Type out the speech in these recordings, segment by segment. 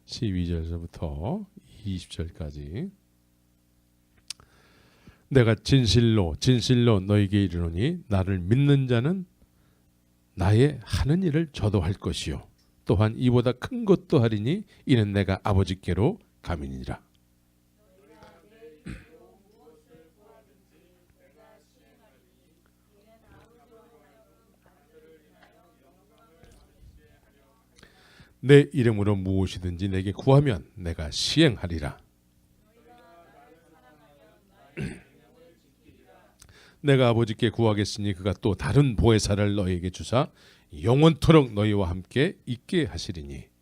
12절서부터 20절까지 내가 진실로 진실로 너에게 이르노니 나를 믿는 자는 나의 하는 일을 저도 할 것이요 또한 이보다 큰 것도 하리니 이는 내가 아버지께로 감이니라. 내 이름으로 무엇이든지 내게 구하면 내가 시행하리라. 내가 아버지께 구하겠으니 그가 또 다른 보혜사를 너희에게 주사 영원토록 너희와 함께 있게 하시리니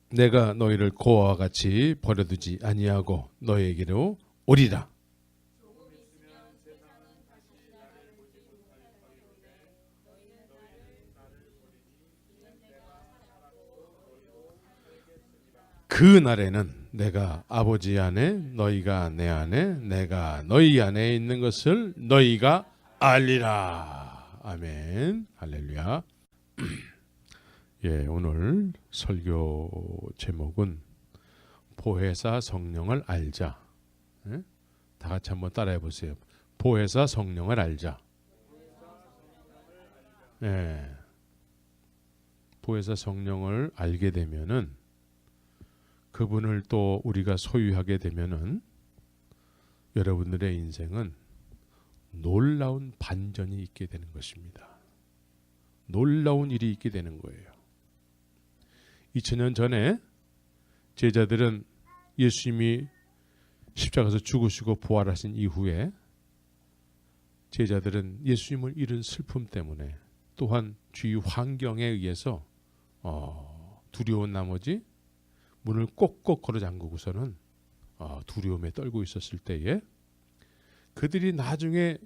내가 너희를 고아와 같이 버려두지 아니하고 너희에게로 오리라. 그 날에는 내가 아버지 안에 너희가 내 안에 내가 너희 안에 있는 것을 너희가 알리라. 아멘. 할렐루야. 예, 오늘 설교 제목은 보혜사 성령을 알자. 예? 다 같이 한번 따라해 보세요. 보혜사 성령을 알자. 예. 보혜사 성령을 알게 되면은 그분을 또 우리가 소유하게 되면은 여러분들의 인생은 놀라운 반전이 있게 되는 것입니다. 놀라운 일이 있게 되는 거예요. 2000년 전에 제자들은 예수님이 십자가에서 죽으시고 부활하신 이후에 제자들은 예수님을 잃은 슬픔 때문에 또한 주위 환경에 의해서 두려운 나머지 문을 꼭꼭 걸어 잠그고서는 두려움에 떨고 있었을 때에 그들이 나중에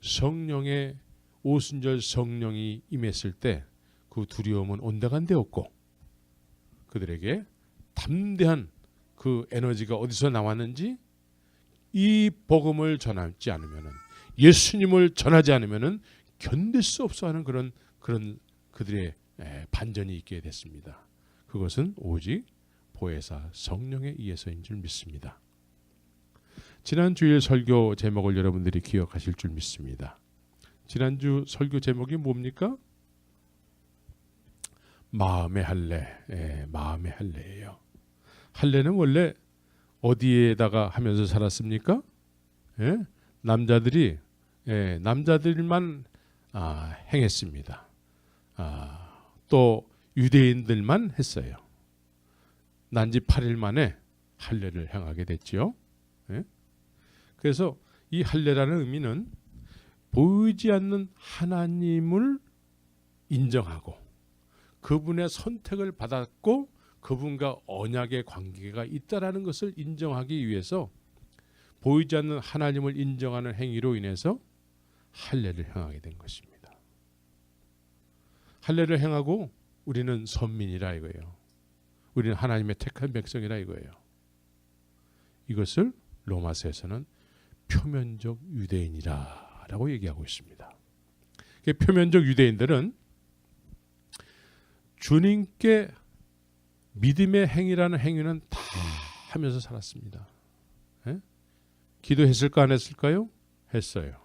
성령의 오순절 성령이 임했을 때 그 두려움은 온데간데 없고 그들에게 담대한 그 에너지가 어디서 나왔는지 이 복음을 전하지 않으면은 예수님을 전하지 않으면은 견딜 수 없어 하는 그런 그들의 반전이 있게 됐습니다. 그것은 오직 보혜사 성령에 의해서인 줄 믿습니다. 지난 주일 설교 제목을 여러분들이 기억하실 줄 믿습니다. 지난주 설교 제목이 뭡니까? 마음의 할례. 마음의 할례예요. 할례는 원래 어디에다가 하면서 살았습니까? 남자들이 남자들만 행했습니다. 또 유대인들만 했어요. 난지 8일 만에 할례를 행하게 됐죠. 그래서 이 할례라는 의미는 보이지 않는 하나님을 인정하고 그분의 선택을 받았고 그분과 언약의 관계가 있다라는 것을 인정하기 위해서 보이지 않는 하나님을 인정하는 행위로 인해서 할례를 행하게 된 것입니다. 할례를 행하고 우리는 선민이라 이거예요. 우리는 하나님의 택한 백성이라 이거예요. 이것을 로마서에서는 표면적 유대인이라고 얘기하고 있습니다. 표면적 유대인들은 주님께 믿음의 행위라는 행위는 다 하면서 살았습니다. 기도했을까 안 했을까요? 했어요.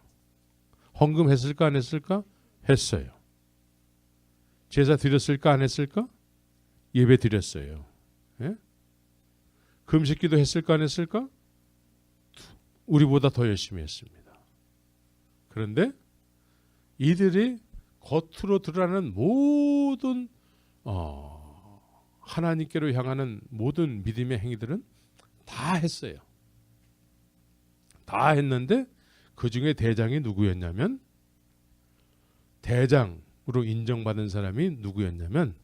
헌금했을까 안 했을까? 했어요. 제사 드렸을까 안 했을까? 예배 드렸어요. 금식기도 했을까 안 했을까? 우리보다 더 열심히 했습니다. 그런데 이들이 겉으로 드러나는 모든 하나님께로 향하는 모든 믿음의 행위들은 다 했어요. 다 했는데 그 중에 대장이 누구였냐면 대장으로 인정받은 사람이 누구였냐면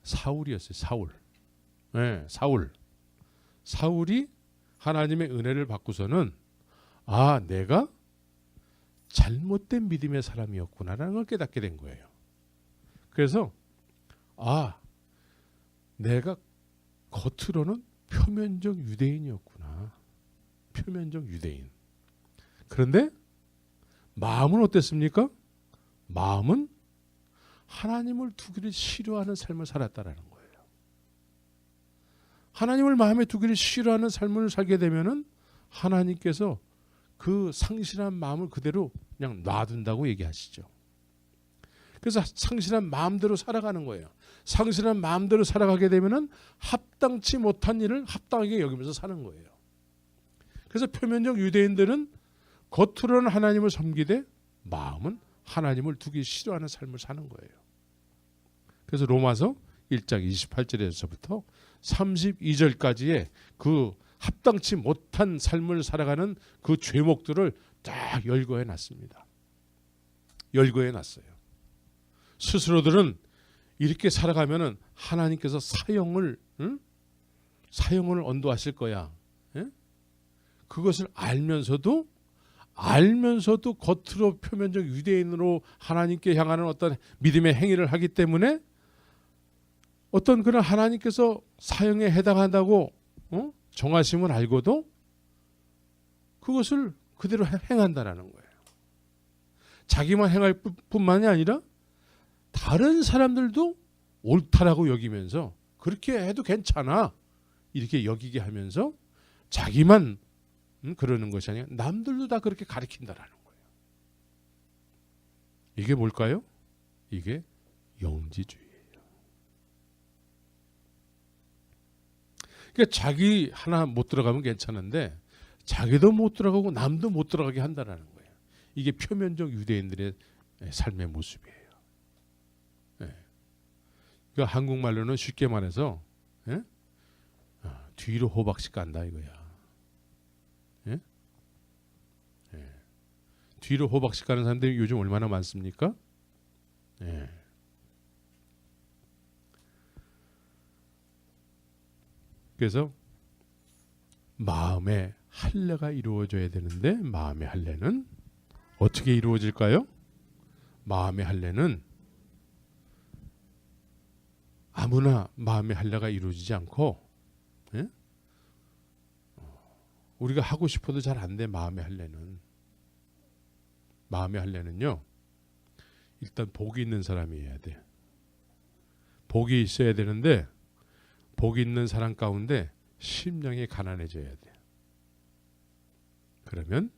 사울이었어요. 사울. 사울. 사울이 하나님의 은혜를 받고서는 내가 잘못된 믿음의 사람이었구나라는 걸 깨닫게 된 거예요. 그래서 내가 겉으로는 표면적 유대인이었구나. 표면적 유대인. 그런데 마음은 어땠습니까? 마음은 하나님을 두기를 싫어하는 삶을 살았다라는 거예요. 하나님을 마음에 두기를 싫어하는 삶을 살게 되면은 하나님께서 그 상실한 마음을 그대로 그냥 놔둔다고 얘기하시죠. 그래서 상실한 마음대로 살아가는 거예요. 상실한 마음대로 살아가게 되면은 합당치 못한 일을 합당하게 여기면서 사는 거예요. 그래서 표면적 유대인들은 겉으로는 하나님을 섬기되 마음은 하나님을 두기 싫어하는 삶을 사는 거예요. 그래서 로마서 1장 28절에서부터 32절까지의 그 합당치 못한 삶을 살아가는 그 죄목들을 딱 열거해 놨습니다. 열거해 놨어요. 스스로들은 이렇게 살아가면은 하나님께서 사형을 언도하실 거야. 그것을 알면서도 겉으로 표면적 유대인으로 하나님께 향하는 어떤 믿음의 행위를 하기 때문에 어떤 그런 하나님께서 사형에 해당한다고 정하심을 알고도 그것을 그대로 행한다라는 거예요. 자기만 행할 뿐만이 아니라 다른 사람들도 옳다라고 여기면서 그렇게 해도 괜찮아 이렇게 여기게 하면서 자기만 그러는 것이 아니라 남들도 다 그렇게 가르친다라는 거예요. 이게 뭘까요? 이게 영지주의예요. 그러니까 자기 하나 못 들어가면 괜찮은데 자기도 못 들어가고 남도 못 들어가게 한다라는 거예요. 이게 표면적 유대인들의 삶의 모습이에요. 그러니까 한국말로는 쉽게 말해서 뒤로 호박씩 간다 이거야. 뒤로 호박씩 가는 사람들이 요즘 얼마나 많습니까? 그래서 마음의 할례가 이루어져야 되는데 마음의 할례는 어떻게 이루어질까요? 마음의 할례는 아무나 마음의 할례가 이루어지지 않고 우리가 하고 싶어도 잘 안 돼. 마음의 할례는요. 일단 복이 있는 사람이 해야 돼. 복이 있어야 되는데 복이 있는 사람 가운데 심령이 가난해져야 돼. 그러면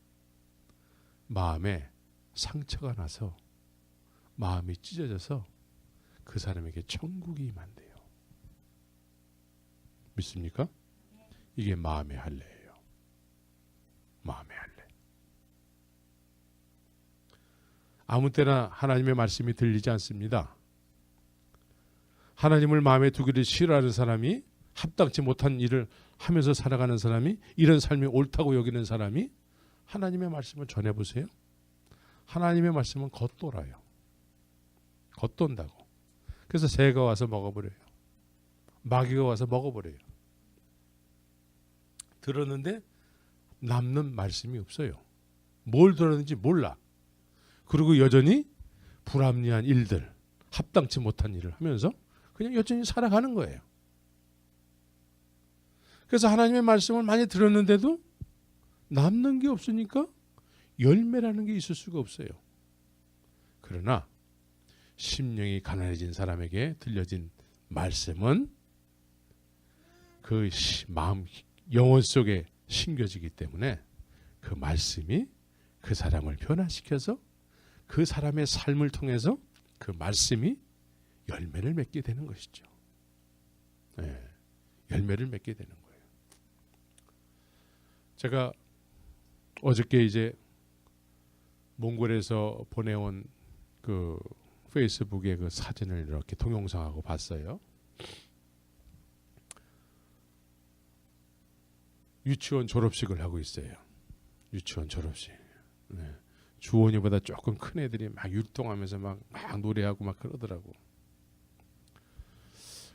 마음에 상처가 나서 마음이 찢어져서 그 사람에게 천국이 임한대요. 믿습니까? 이게 마음의 할례예요. 마음의 할례. 아무 때나 하나님의 말씀이 들리지 않습니다. 하나님을 마음에 두기를 싫어하는 사람이 합당치 못한 일을 하면서 살아가는 사람이 이런 삶이 옳다고 여기는 사람이 하나님의 말씀을 전해보세요. 하나님의 말씀은 겉돌아요. 겉돈다고. 그래서 새가 와서 먹어버려요. 마귀가 와서 먹어버려요. 들었는데 남는 말씀이 없어요. 뭘 들었는지 몰라. 그리고 여전히 불합리한 일들, 합당치 못한 일을 하면서 그냥 여전히 살아가는 거예요. 그래서 하나님의 말씀을 많이 들었는데도 남는 게 없으니까 열매라는 게 있을 수가 없어요. 그러나 심령이 가난해진 사람에게 들려진 말씀은 그 마음, 영혼 속에 심겨지기 때문에 그 말씀이 그 사람을 변화시켜서 그 사람의 삶을 통해서 그 말씀이 열매를 맺게 되는 것이죠. 열매를 맺게 되는 거예요. 제가 어저께 이제 몽골에서 보내온 그 페이스북에 그 사진을 이렇게 동영상하고 봤어요. 유치원 졸업식을 하고 있어요. 유치원 졸업식. 주원이보다 조금 큰 애들이 막 율동하면서 막 노래하고 막 그러더라고.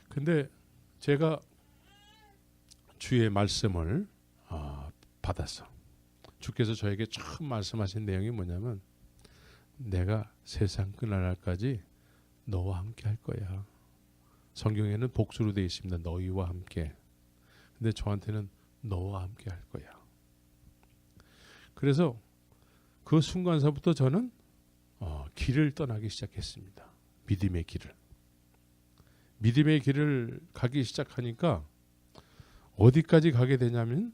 근데 제가 주의 말씀을 받았어. 주께서 저에게 처음 말씀하신 내용이 뭐냐면 내가 세상 끝날날까지 너와 함께 할 거야. 성경에는 복수로 되어 있습니다. 너희와 함께. 근데 저한테는 너와 함께 할 거야. 그래서 그 순간서부터 저는 길을 떠나기 시작했습니다. 믿음의 길을. 믿음의 길을 가기 시작하니까 어디까지 가게 되냐면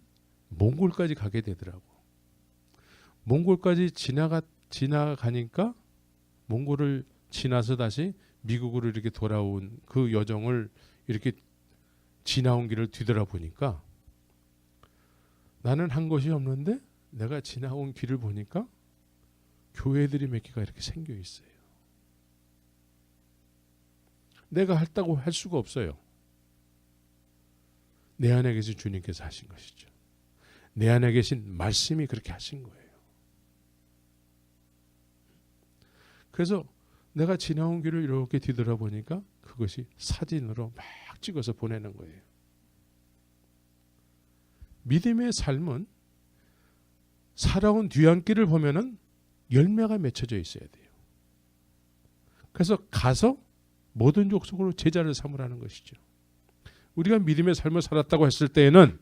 몽골까지 가게 되더라고. 몽골까지 지나가니까 몽골을 지나서 다시 미국으로 이렇게 돌아온 그 여정을 이렇게 지나온 길을 뒤돌아보니까 나는 한 것이 없는데 내가 지나온 길을 보니까 교회들이 몇 개가 이렇게 생겨 있어요. 내가 했다고 할 수가 없어요. 내 안에 계신 주님께서 하신 것이죠. 내 안에 계신 말씀이 그렇게 하신 거예요. 그래서 내가 지나온 길을 이렇게 뒤돌아보니까 그것이 사진으로 막 찍어서 보내는 거예요. 믿음의 삶은 살아온 뒤안길을 보면은 열매가 맺혀져 있어야 돼요. 그래서 가서 모든 족속으로 제자를 삼으라는 것이죠. 우리가 믿음의 삶을 살았다고 했을 때에는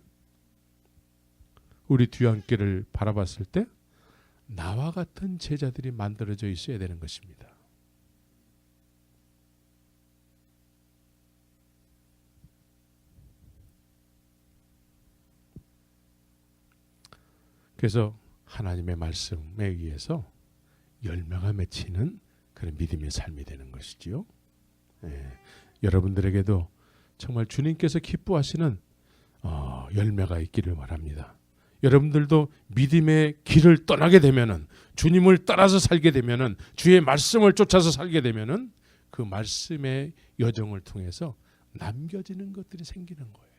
우리 뒤안길을 바라봤을 때 나와 같은 제자들이 만들어져 있어야 되는 것입니다. 그래서 하나님의 말씀에 의해서 열매가 맺히는 그런 믿음의 삶이 되는 것이지요. 여러분들에게도 정말 주님께서 기뻐하시는 열매가 있기를 바랍니다. 여러분들도 믿음의 길을 떠나게 되면은, 주님을 따라서 살게 되면은, 주의 말씀을 쫓아서 살게 되면은 그 말씀의 여정을 통해서 남겨지는 것들이 생기는 거예요.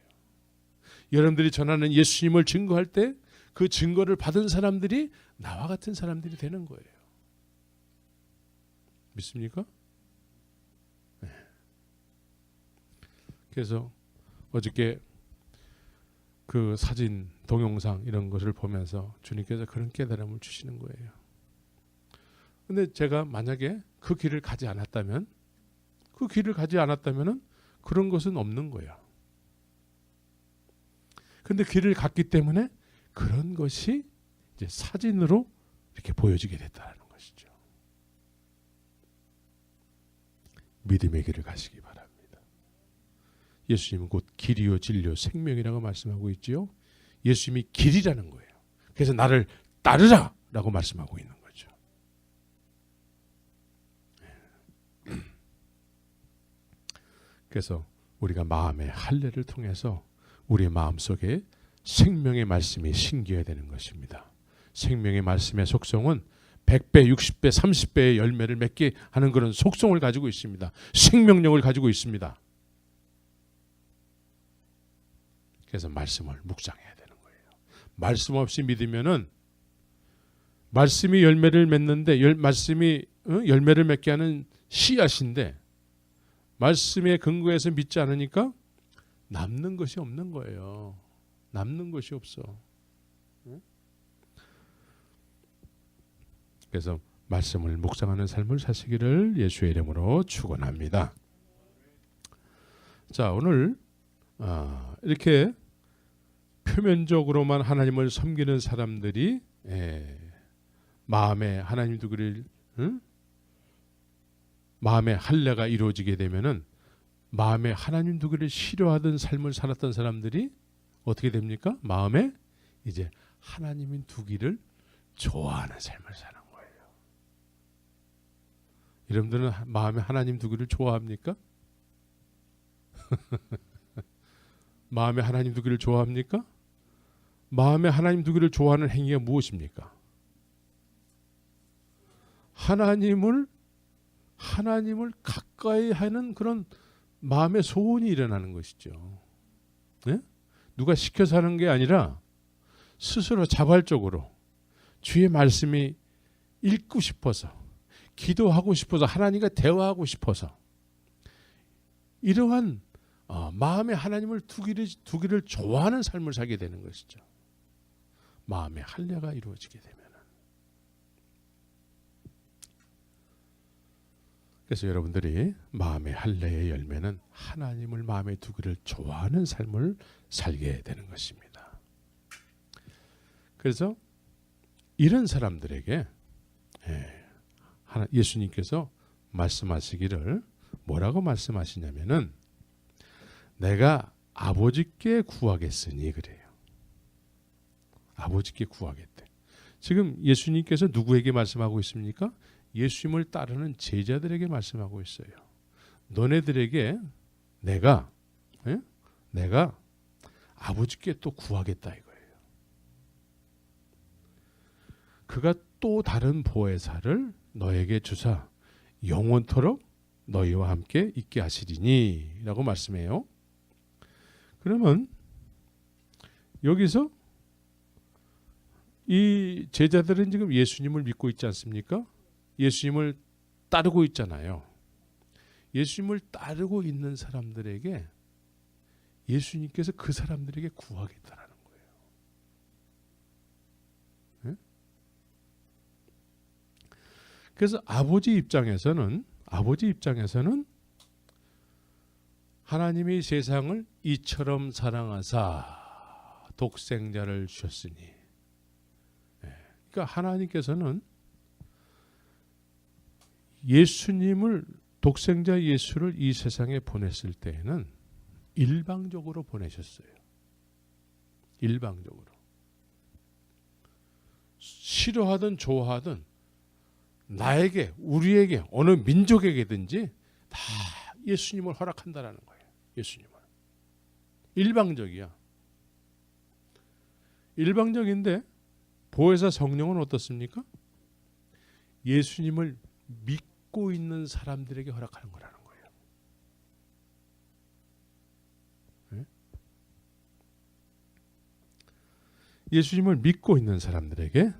여러분들이 전하는 예수님을 증거할 때 그 증거를 받은 사람들이 나와 같은 사람들이 되는 거예요. 믿습니까? 네. 그래서 어저께 그 사진, 동영상 이런 것을 보면서 주님께서 그런 깨달음을 주시는 거예요. 근데 제가 만약에 그 길을 가지 않았다면, 그런 것은 없는 거야. 근데 길을 갔기 때문에 그런 것이 이제 사진으로 이렇게 보여지게 됐다는 것이죠. 믿음의 길을 가시기 바랍니다. 예수님은 곧 길이요 진리요 생명이라고 말씀하고 있지요. 예수님이 길이라는 거예요. 그래서 나를 따르라 라고 말씀하고 있는 거죠. 그래서 우리가 마음의 할례를 통해서 우리의 마음속에 생명의 말씀이 심겨야 되는 것입니다. 생명의 말씀의 속성은 100배, 60배, 30배의 열매를 맺게 하는 그런 속성을 가지고 있습니다. 생명력을 가지고 있습니다. 그래서 말씀을 묵상해야 되는 거예요. 말씀 없이 믿으면은 말씀이 열매를 맺는데 말씀이 열매를 맺게 하는 씨앗인데 말씀의 근거에서 믿지 않으니까 남는 것이 없는 거예요. 남는 것이 없어. 그래서 말씀을 묵상하는 삶을 사시기를 예수의 이름으로 축원합니다. 자, 오늘 이렇게 표면적으로만 하나님을 섬기는 사람들이 마음에 하나님 두기를 마음의 할례가 이루어지게 되면은 마음에 하나님 두기를 싫어하던 삶을 살았던 사람들이 어떻게 됩니까? 마음에 이제 하나님인 두기를 좋아하는 삶을 사는 거예요. 여러분들은 마음에 하나님 두기를 좋아합니까? 마음에 하나님 두기를 좋아합니까? 마음에 하나님 두기를 좋아하는 행위가 무엇입니까? 하나님을 가까이 하는 그런 마음의 소원이 일어나는 것이죠. 네? 누가 시켜서 하는 게 아니라 스스로 자발적으로 주의 말씀이 읽고 싶어서, 기도하고 싶어서, 하나님과 대화하고 싶어서 이러한 마음에 하나님을 두기를 좋아하는 삶을 살게 되는 것이죠. 마음의 할례가 이루어지게 되면 그래서 여러분들이 마음의 할례의 열매는 하나님을 마음에 두기를 좋아하는 삶을 살게 되는 것입니다. 그래서 이런 사람들에게 예수님께서 말씀하시기를 뭐라고 말씀하시냐면은 내가 아버지께 구하겠으니 그래요. 아버지께 구하겠대. 지금 예수님께서 누구에게 말씀하고 있습니까? 예수님을 따르는 제자들에게 말씀하고 있어요. 너네들에게 내가 아버지께 또 구하겠다 이거예요. 그가 또 다른 보혜사를 너에게 주사 영원토록 너희와 함께 있게 하시리니 라고 말씀해요. 그러면 여기서 이 제자들은 지금 예수님을 믿고 있지 않습니까? 예수님을 따르고 있잖아요. 예수님을 따르고 있는 사람들에게 예수님께서 그 사람들에게 구하겠다라는 거예요. 네? 그래서 아버지 입장에서는 하나님이 세상을 이처럼 사랑하사 독생자를 주셨으니, 그러니까 하나님께서는 예수님을, 독생자 예수를 이 세상에 보냈을 때에는 일방적으로 보내셨어요. 일방적으로. 싫어하든 좋아하든 나에게, 우리에게, 어느 민족에게든지 다 예수님을 허락한다라는 거예요. 예수님을. 일방적이야. 일방적인데 보혜사 성령은 어떻습니까? 예수님을 믿고 있는 사람들에게 허락하는 거라는 거예요. 네? 예수님을 믿고 있는 사람들에게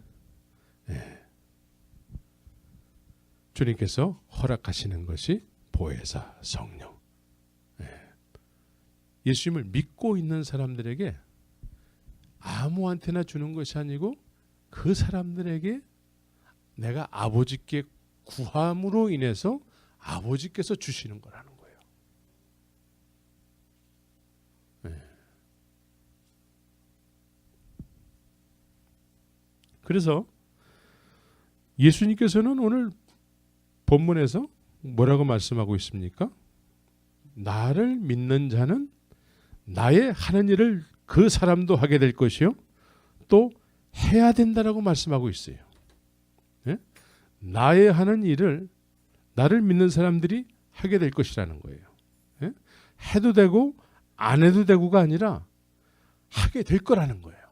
주님께서 허락하시는 것이 보혜사 성령. 예수님을 믿고 있는 사람들에게 아무한테나 주는 것이 아니고 그 사람들에게 내가 아버지께 구함으로 인해서 아버지께서 주시는 거라는 거예요. 그래서 예수님께서는 오늘 본문에서 뭐라고 말씀하고 있습니까? 나를 믿는 자는 나의 하는 일을 그 사람도 하게 될 것이요 또 해야 된다라고 말씀하고 있어요. 나의 하는 일을 나를 믿는 사람들이 하게 될 것이라는 거예요. 해도 되고 안 해도 되고가 아니라 하게 될 거라는 거예요.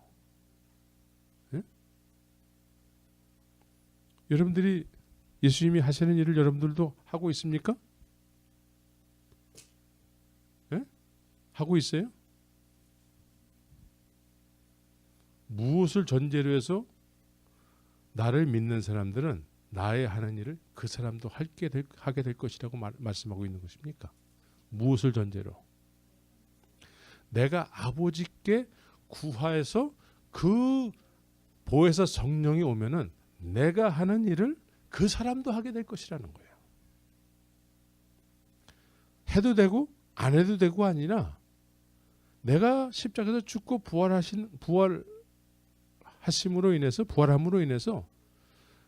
여러분들이 예수님이 하시는 일을 여러분들도 하고 있습니까? 하고 있어요? 무엇을 전제로 해서 나를 믿는 사람들은 나의 하는 일을 그 사람도 하게 될 것이라고 말씀하고 있는 것입니까? 무엇을 전제로? 내가 아버지께 구하여서 그 보혜사 성령이 오면은 내가 하는 일을 그 사람도 하게 될 것이라는 거예요. 해도 되고 안 해도 되고 아니라 내가 십자가에서 죽고 부활하심으로 인해서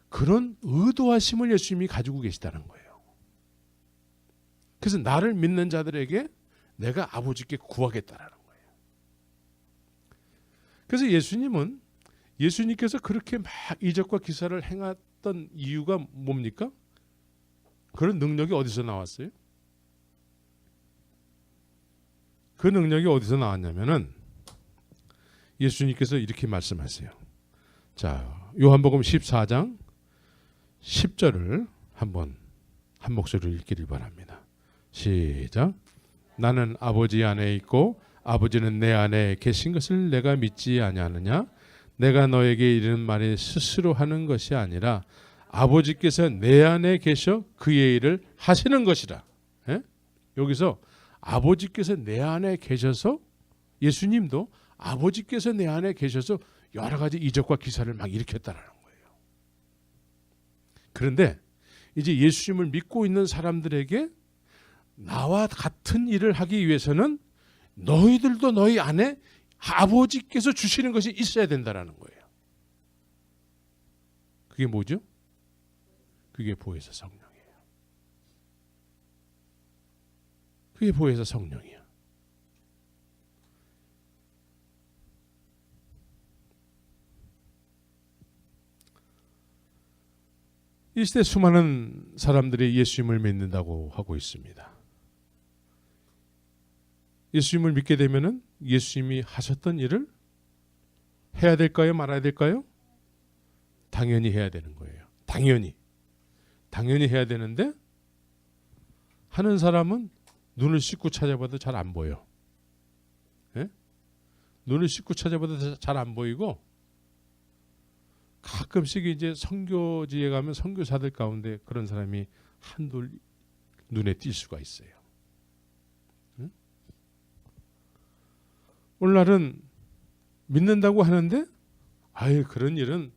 그런 의도하심을 예수님이 가지고 계시다는 거예요. 그래서 나를 믿는 자들에게 내가 아버지께 구하겠다라는 거예요. 그래서 예수님께서 그렇게 막 이적과 기사를 행했던 이유가 뭡니까? 그런 능력이 어디서 나왔어요? 그 능력이 어디서 나왔냐면은 예수님께서 이렇게 말씀하세요. 자, 요한복음 14장 10절을 한번 한 목소리로 읽기를 바랍니다. 시작. 나는 아버지 안에 있고 아버지는 내 안에 계신 것을 내가 믿지 아니하느냐? 내가 너에게 이르는 말이 스스로 하는 것이 아니라 아버지께서 내 안에 계셔 그의 일을 하시는 것이라. 여기서 아버지께서 내 안에 계셔서, 예수님도 아버지께서 내 안에 계셔서 여러 가지 이적과 기사를 막 일으켰다는 거예요. 그런데 이제 예수님을 믿고 있는 사람들에게 나와 같은 일을 하기 위해서는 너희들도 너희 안에 아버지께서 주시는 것이 있어야 된다라는 거예요. 그게 뭐죠? 그게 보혜사 성령이에요. 그게 보혜사 성령이야. 이 시대 수많은 사람들이 예수님을 믿는다고 하고 있습니다. 예수님을 믿게 되면은 예수님이 하셨던 일을 해야 될까요? 말아야 될까요? 당연히 해야 되는 거예요. 당연히 해야 되는데 하는 사람은 눈을 씻고 찾아봐도 잘 안 보여. 예? 눈을 씻고 찾아봐도 잘 안 보이고 가끔씩 이제 선교지에 가면 선교사들 가운데 그런 사람이 한둘 눈에 띌 수가 있어요. 응? 오늘날은 믿는다고 하는데 아유 그런 일은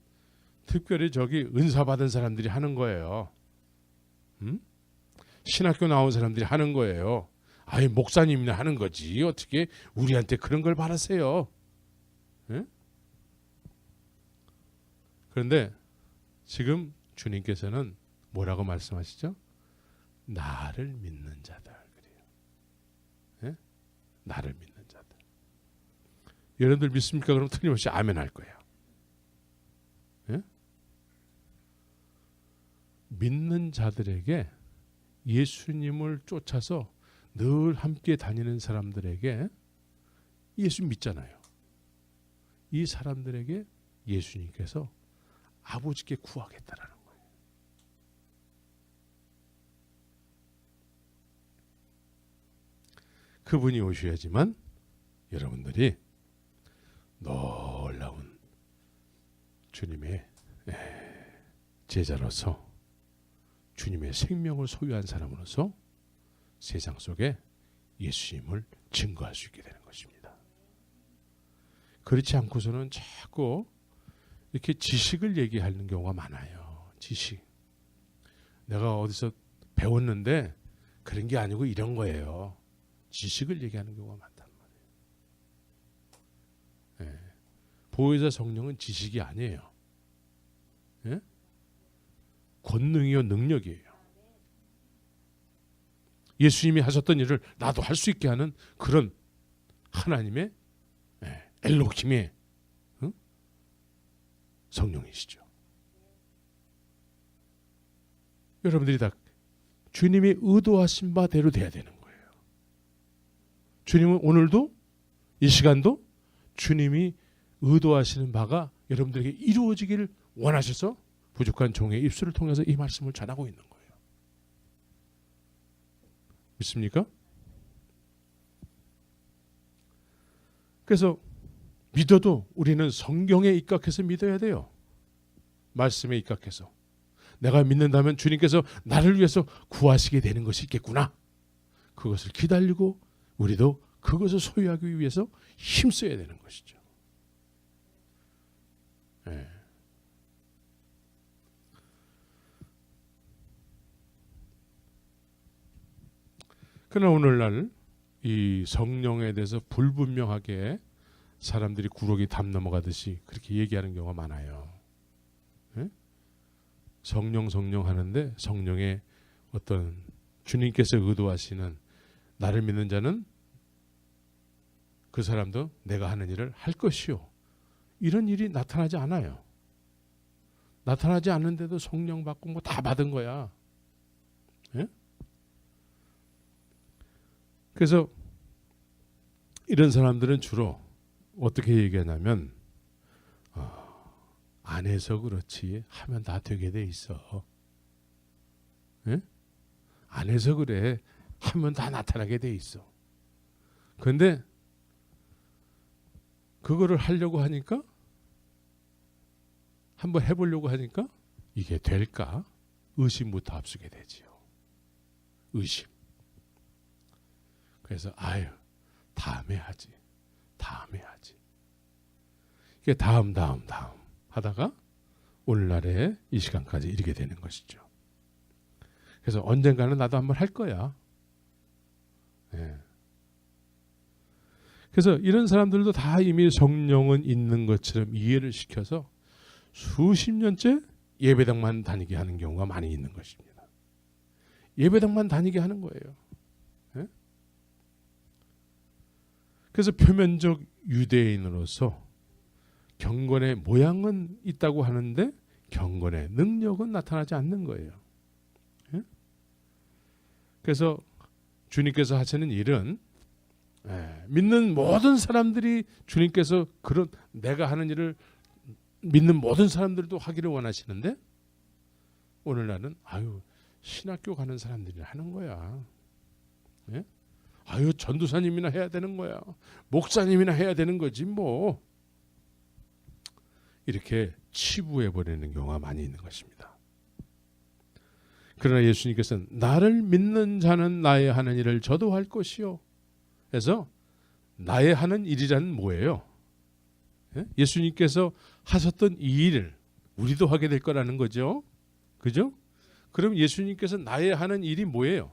특별히 저기 은사 받은 사람들이 하는 거예요. 응? 신학교 나온 사람들이 하는 거예요. 아유 목사님이나 하는 거지 어떻게 우리한테 그런 걸 바라세요. 응? 그런데 지금 주님께서는 뭐라고 말씀하시죠? 나를 믿는 자들 그래요. 예? 나를 믿는 자들. 여러분들 믿습니까? 그럼 틀림없이 아멘 할 거예요. 예? 믿는 자들에게 예수님을 쫓아서 늘 함께 다니는 사람들에게 예수 믿잖아요. 이 사람들에게 예수님께서 아버지께 구하겠다라는 거예요. 그분이 오셔야지만 여러분들이 놀라운 주님의 제자로서 주님의 생명을 소유한 사람으로서 세상 속에 예수님을 증거할 수 있게 되는 것입니다. 그렇지 않고서는 자꾸 이렇게 지식을 얘기하는 경우가 많아요. 지식. 내가 어디서 배웠는데 그런 게 아니고 이런 거예요. 지식을 얘기하는 경우가 많단 말이에요. 예. 보혜사 성령은 지식이 아니에요. 예? 권능이요 능력이에요. 예수님이 하셨던 일을 나도 할 수 있게 하는 그런 하나님의 엘로힘의 성령이시죠. 여러분들이 다 주님이 의도하신 바대로 돼야 되는 거예요. 주님은 오늘도 이 시간도 주님이 의도하시는 바가 여러분들에게 이루어지기를 원하셔서 부족한 종의 입술을 통해서 이 말씀을 전하고 있는 거예요. 믿습니까? 그래서 믿어도 우리는 성경에 입각해서 믿어야 돼요. 말씀에 입각해서. 내가 믿는다면 주님께서 나를 위해서 구하시게 되는 것이 있겠구나. 그것을 기다리고 우리도 그것을 소유하기 위해서 힘써야 되는 것이죠. 네. 그러나 오늘날 이 성령에 대해서 불분명하게 사람들이 구렁이 담 넘어가듯이 그렇게 얘기하는 경우가 많아요. 네? 성령 하는데 성령의 어떤 주님께서 의도하시는 나를 믿는 자는 그 사람도 내가 하는 일을 할 것이요. 이런 일이 나타나지 않아요. 나타나지 않는데도 성령 받고 뭐 다 받은 거야. 네? 그래서 이런 사람들은 주로 어떻게 얘기하냐면 안 해서 그렇지 하면 다 되게 돼 있어. 예? 안 해서 그래 하면 다 나타나게 돼 있어. 그런데 그거를 하려고 하니까 한번 해보려고 하니까 이게 될까? 의심부터 앞서게 되지요. 의심. 그래서 아유 다음에 하지. 이게 다음 하다가 오늘날에 이 시간까지 이르게 되는 것이죠. 그래서 언젠가는 나도 한번 할 거야. 예. 그래서 이런 사람들도 다 이미 성령은 있는 것처럼 이해를 시켜서 수십 년째 예배당만 다니게 하는 경우가 많이 있는 것입니다. 예배당만 다니게 하는 거예요. 예? 그래서 표면적 유대인으로서 경건의 모양은 있다고 하는데 경건의 능력은 나타나지 않는 거예요. 예? 그래서 주님께서 하시는 일은 믿는 모든 사람들이 주님께서 그런 내가 하는 일을 믿는 모든 사람들도 하기를 원하시는데 오늘날은 신학교 가는 사람들이 하는 거야. 예? 전도사님이나 해야 되는 거야. 목사님이나 해야 되는 거지 뭐. 이렇게 치부해 버리는 경우가 많이 있는 것입니다. 그러나 예수님께서는 나를 믿는 자는 나의 하는 일을 저도 할 것이요. 그래서 나의 하는 일이란 뭐예요? 예수님께서 하셨던 이 일을 우리도 하게 될 거라는 거죠. 그죠? 그럼 예수님께서 나의 하는 일이 뭐예요?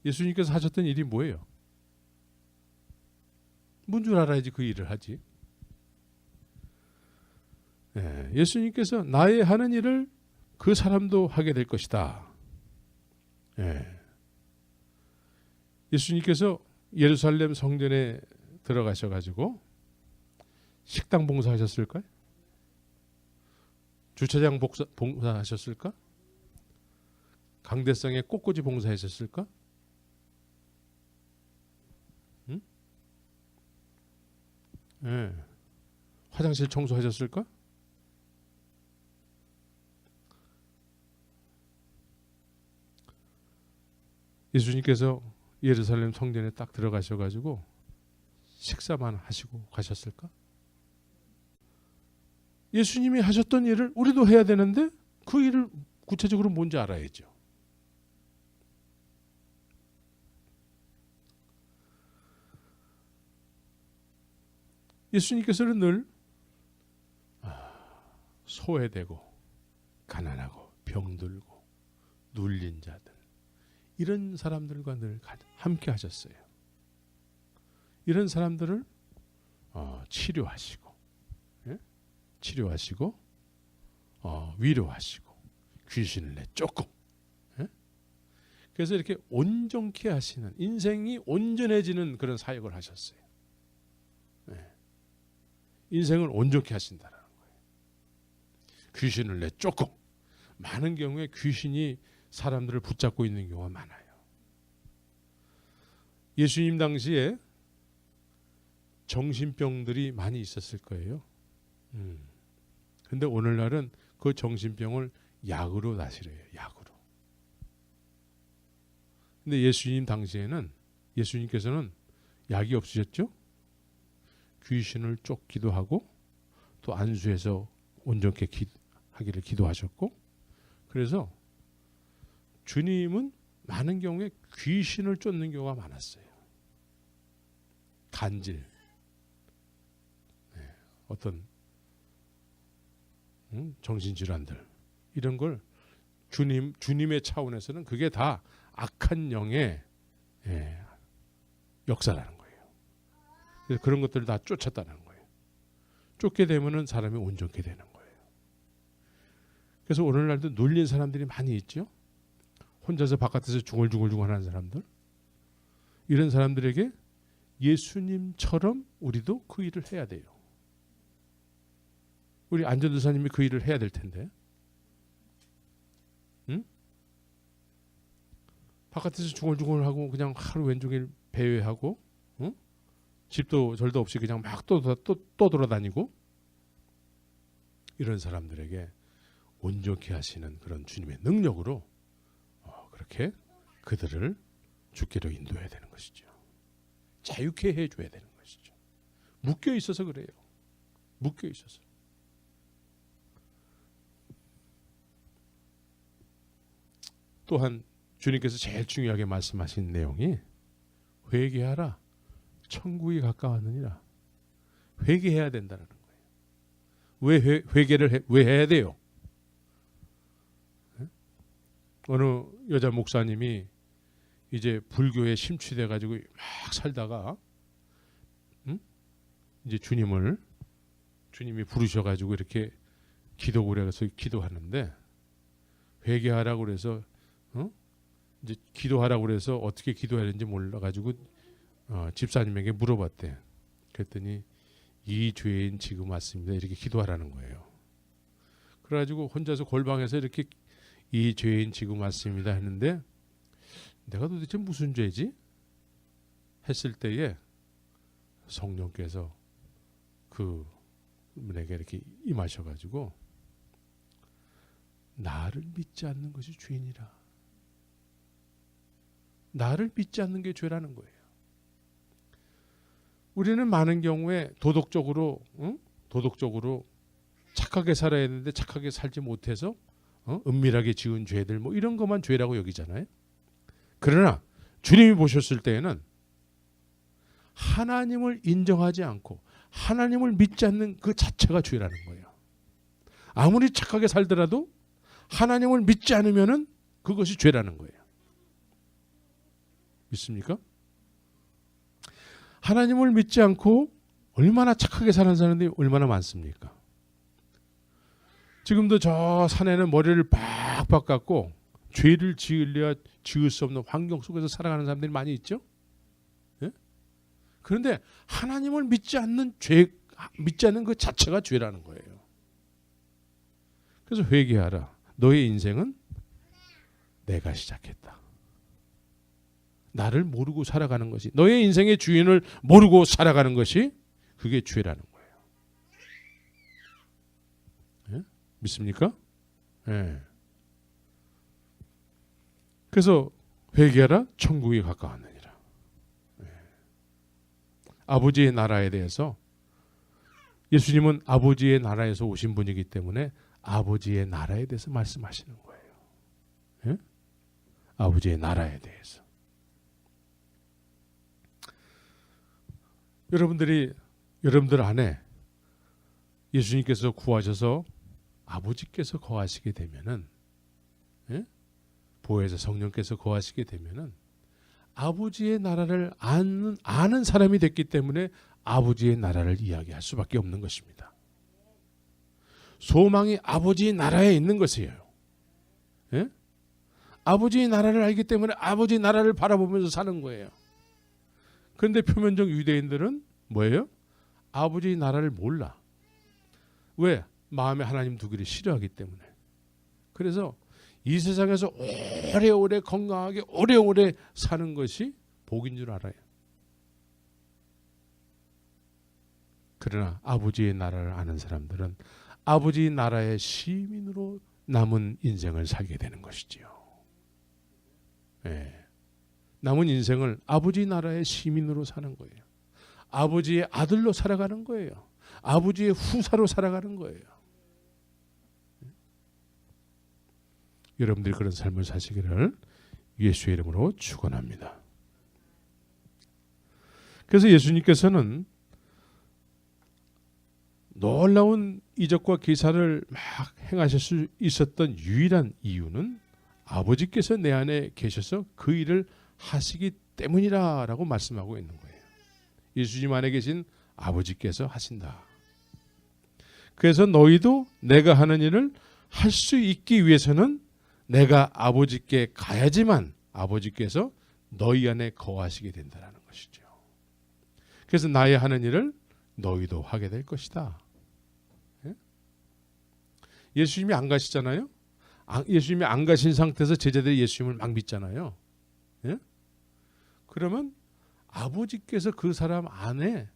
예수님께서 하셨던 일이 뭐예요? 뭔 줄 알아야지 그 일을 하지. 예수님께서 나의 하는 일을 그 사람도 하게 될 것이다. 예수님께서 예루살렘 성전에 들어가셔가지고 식당 봉사하셨을까요? 주차장 봉사하셨을까? 강대상에 꽃꽂이 봉사하셨을까? 응? 화장실 청소하셨을까? 예수님께서 예루살렘 성전에 딱 들어가셔가지고 식사만 하시고 가셨을까? 예수님이 하셨던 일을 우리도 해야 되는데 그 일을 구체적으로 뭔지 알아야죠. 예수님께서는 늘 소외되고 가난하고 병들고 눌린 자들 이런 사람들과 늘 함께 하셨어요. 이런 사람들을 치료하시고 치료하시고 위로하시고 귀신을 내쫓고 그래서 이렇게 온전케 하시는 인생이 온전해지는 그런 사역을 하셨어요. 인생을 온전케 하신다는 거예요. 귀신을 내쫓고 많은 경우에 귀신이 사람들을 붙잡고 있는 경우가 많아요. 예수님 당시에 정신병들이 많이 있었을 거예요. 근데 오늘날은 그 정신병을 약으로 나시래요. 약으로. 근데 예수님 당시에는 예수님께서는 약이 없으셨죠? 귀신을 쫓기도 하고 또 안수해서 온전케 하기를 기도하셨고 그래서 주님은 많은 경우에 귀신을 쫓는 경우가 많았어요. 간질, 어떤 정신질환들 이런 걸 주님의 차원에서는 그게 다 악한 영의 역사라는 거예요. 그래서 그런 것들을 다 쫓았다는 거예요. 쫓게 되면은 사람이 온전케 되는 거예요. 그래서 오늘날도 눌린 사람들이 많이 있죠. 혼자서 바깥에서 중얼중얼 하는 사람들. 이런 사람들에게 예수님처럼 우리도 그 일을 해야 돼요. 우리 안전도사님이 그 일을 해야 될 텐데. 응? 바깥에서 중얼중얼하고 그냥 하루 왼종일 배회하고 응? 집도 절도 없이 그냥 막 또 돌아다니고 이런 사람들에게 온전케 하시는 그런 주님의 능력으로 그렇게 그들을 주께로 인도해야 되는 것이죠. 자유케 해줘야 되는 것이죠. 묶여 있어서 그래요. 묶여 있어서. 또한 주님께서 제일 중요하게 말씀하신 내용이 회개하라. 천국이 가까웠느니라. 회개해야 된다는 거예요. 왜 회개를 왜 해야 돼요? 어느 여자 목사님이 이제 불교에 심취돼 가지고 막 살다가 이제 주님이 부르셔 가지고 이렇게 기도를 해서 기도하는데 회개하라고 그래서 이제 기도하라고 그래서 어떻게 기도해야 되는지 몰라 가지고 집사님에게 물어봤대. 그랬더니 이 죄인 지금 왔습니다. 이렇게 기도하라는 거예요. 그래가지고 혼자서 골방에서 이렇게 이 죄인 지금 왔습니다 했는데 내가 도대체 무슨 죄지? 했을 때에 성령께서 그 분에게 이렇게 임하셔가지고 나를 믿지 않는 것이 죄인이라. 나를 믿지 않는 게 죄라는 거예요. 우리는 많은 경우에 도덕적으로 착하게 살아야 되는데 착하게 살지 못해서 은밀하게 지은 죄들 뭐 이런 것만 죄라고 여기잖아요. 그러나 주님이 보셨을 때에는 하나님을 인정하지 않고 하나님을 믿지 않는 그 자체가 죄라는 거예요. 아무리 착하게 살더라도 하나님을 믿지 않으면은 그것이 죄라는 거예요. 믿습니까? 하나님을 믿지 않고 얼마나 착하게 사는 사람들이 얼마나 많습니까? 지금도 저 산에는 머리를 빡빡 깎고 죄를 지으려야 지을 수 없는 환경 속에서 살아가는 사람들이 많이 있죠. 예? 그런데 하나님을 믿지 않는 그 자체가 죄라는 거예요. 그래서 회개하라. 너의 인생은 내가 시작했다. 나를 모르고 살아가는 것이, 너의 인생의 주인을 모르고 살아가는 것이 그게 죄라는 거예요. 예? 믿습니까? 예. 그래서 회개하라 천국이 가까웠느니라. 예. 아버지의 나라에 대해서, 예수님은 아버지의 나라에서 오신 분이기 때문에 아버지의 나라에 대해서 말씀하시는 거예요. 예? 아버지의 나라에 대해서. 여러분들 안에 예수님께서 구하셔서 아버지께서 거하시게 되면은, 예? 보혜사 성령께서 거하시게 되면은 아버지의 나라를 아는 사람이 됐기 때문에 아버지의 나라를 이야기할 수밖에 없는 것입니다. 소망이 아버지의 나라에 있는 것이에요. 예? 아버지의 나라를 알기 때문에 아버지의 나라를 바라보면서 사는 거예요. 그런데 표면적 유대인들은 뭐예요? 아버지의 나라를 몰라. 왜? 마음에 하나님 두기를 싫어하기 때문에. 그래서 이 세상에서 오래오래 건강하게 오래오래 사는 것이 복인 줄 알아요. 그러나 아버지의 나라를 아는 사람들은 아버지의 나라의 시민으로 남은 인생을 살게 되는 것이지요. 예. 남은 인생을 아버지 나라의 시민으로 사는 거예요. 아버지의 아들로 살아가는 거예요. 아버지의 후사로 살아가는 거예요. 여러분들이 그런 삶을 사시기를 예수의 이름으로 축원합니다. 그래서 예수님께서는 놀라운 이적과 기사를 막 행하실 수 있었던 유일한 이유는 아버지께서 내 안에 계셔서 그 일을 하시기 때문이라고 말씀하고 있는 거예요. 예수님 안에 계신 아버지께서 하신다. 그래서 너희도 내가 하는 일을 할 수 있기 위해서는 내가 아버지께 가야지만 아버지께서 너희 안에 거하시게 된다는 것이죠. 그래서 나의 하는 일을 너희도 하게 될 것이다. 예? 예수님이 안 가시잖아요. 예수님이 안 가신 상태에서 제자들이 예수님을 막 믿잖아요. 예? 그러면 아버지께서 그 사람 안에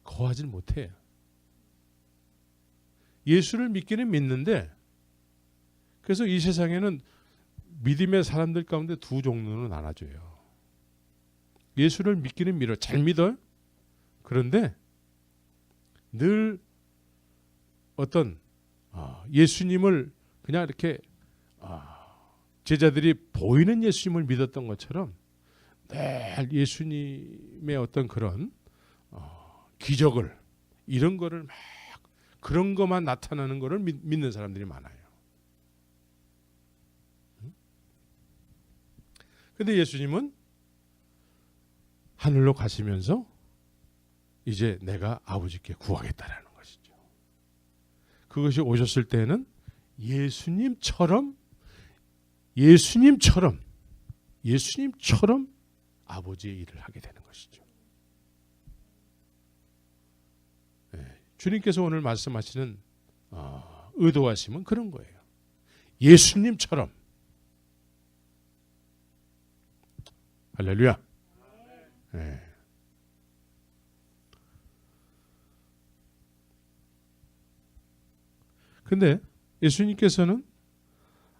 거하지 못해요. 예수를 믿기는 믿는데, 그래서 이 세상에는 믿음의 사람들 가운데 두 종류는 나눠져요. 예수를 믿기는 믿어, 잘 믿어요. 그런데 늘 어떤 예수님을 그냥 이렇게 제자들이 보이는 예수님을 믿었던 것처럼 늘 예수님의 어떤 그런 기적을, 이런 거를 막 그런 것만 나타나는 거를 믿는 사람들이 많아요. 근데 예수님은 하늘로 가시면서 이제 내가 아버지께 구하겠다라는 것이죠. 그것이 오셨을 때는 예수님처럼 아버지의 일을 하게 되는 것이죠. 네, 주님께서 오늘 말씀하시는 의도하심은 그런 거예요. 예수님처럼. 할렐루야. 네. 근데 예수님께서는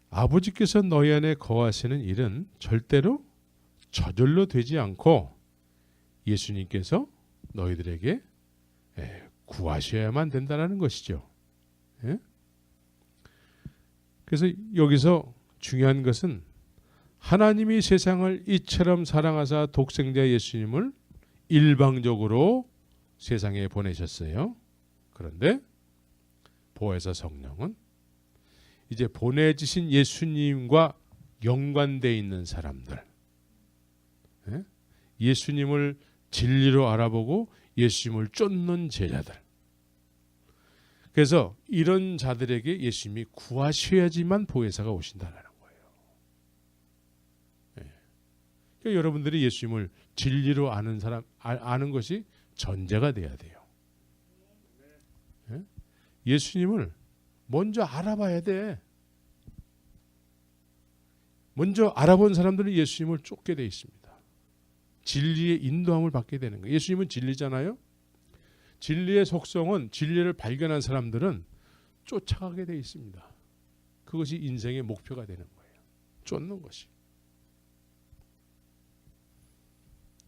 아버지께서 너희 안에 거하시는 일은 절대로 저절로 되지 않고 예수님께서 너희들에게 구하셔야만 된다는 것이죠. 예? 그래서 여기서 중요한 것은 하나님이 세상을 이처럼 사랑하사 독생자 예수님을 일방적으로 세상에 보내셨어요. 그런데 보혜사 성령은 이제 보내주신 예수님과 연관되어 있는 사람들, 예수님을 진리로 알아보고 예수님을 쫓는 제자들, 그래서 이런 자들에게 예수님이 구하셔야지만 보혜사가 오신다는 거예요. 그러니까 여러분들이 예수님을 진리로 아는 사람, 아는 것이 전제가 돼야 돼요. 예수님을 먼저 알아봐야 돼. 먼저 알아본 사람들은 예수님을 쫓게 돼 있습니다. 진리의 인도함을 받게 되는 거예요. 예수님은 진리잖아요. 진리의 속성은, 진리를 발견한 사람들은 쫓아가게 돼 있습니다. 그것이 인생의 목표가 되는 거예요. 쫓는 것이.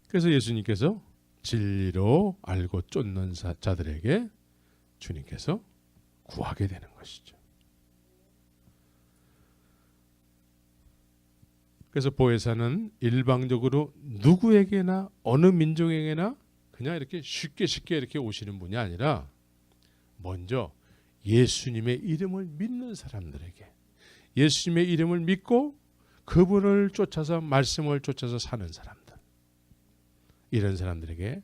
그래서 예수님께서 진리로 알고 쫓는 자들에게 주님께서 구하게 되는 것이죠. 그래서 보혜사는 일방적으로 누구에게나 어느 민족에게나 그냥 이렇게 쉽게 이렇게 오시는 분이 아니라 먼저 예수님의 이름을 믿는 사람들에게, 예수님의 이름을 믿고 그분을 쫓아서, 말씀을 쫓아서 사는 사람들, 이런 사람들에게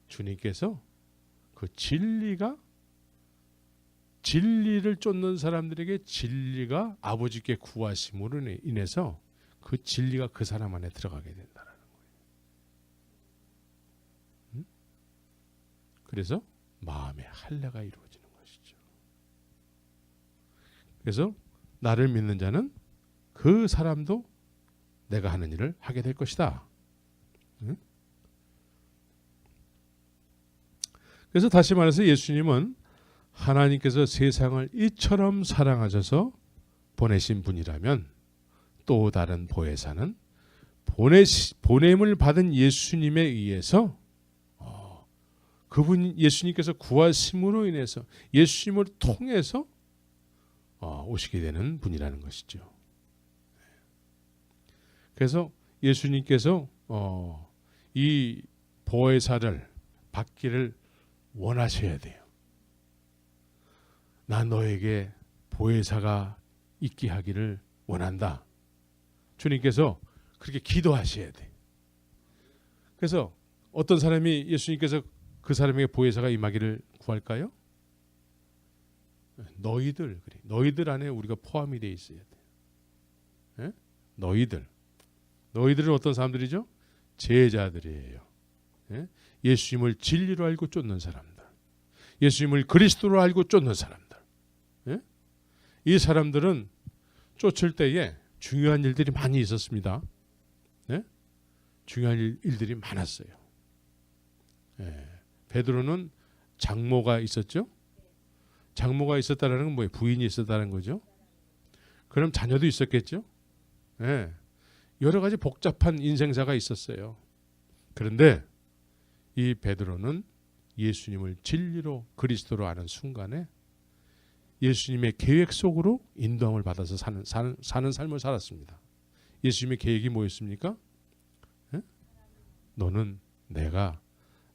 주님께서 그 진리를 쫓는 사람들에게 진리가 아버지께 구하심으로 인해서 그 진리가 그 사람 안에 들어가게 된다는 거예요. 그래서 마음의 할례가 이루어지는 것이죠. 그래서 나를 믿는 자는 그 사람도 내가 하는 일을 하게 될 것이다. 그래서 다시 말해서 예수님은 하나님께서 세상을 이처럼 사랑하셔서 보내신 분이라면 또 다른 보혜사는 보냄을 받은 예수님에 의해서 그분 예수님께서 구하심으로 인해서 예수님을 통해서 오시게 되는 분이라는 것이죠. 그래서 예수님께서 이 보혜사를 받기를 원하셔야 돼요. 나 너에게 보혜사가 있게 하기를 원한다. 주님께서 그렇게 기도하셔야 돼. 그래서 어떤 사람이 예수님께서 그 사람에게 보혜사가 임하기를 구할까요? 너희들 안에 우리가 포함이 되어 있어야 돼. 너희들은 어떤 사람들이죠? 제자들이에요. 예수님을 진리로 알고 쫓는 사람들, 예수님을 그리스도로 알고 쫓는 사람들. 이 사람들은 쫓을 때에 중요한 일들이 많이 있었습니다. 중요한 일들이 많았어요. 베드로는 장모가 있었죠. 장모가 있었다는 건 뭐예요? 부인이 있었다는 거죠. 그럼 자녀도 있었겠죠. 여러 가지 복잡한 인생사가 있었어요. 그런데 이 베드로는 예수님을 진리로 그리스도로 아는 순간에 예수님의 계획 속으로 인도함을 받아서 사는 삶을 살았습니다. 예수님의 계획이 뭐였습니까? 너는 내가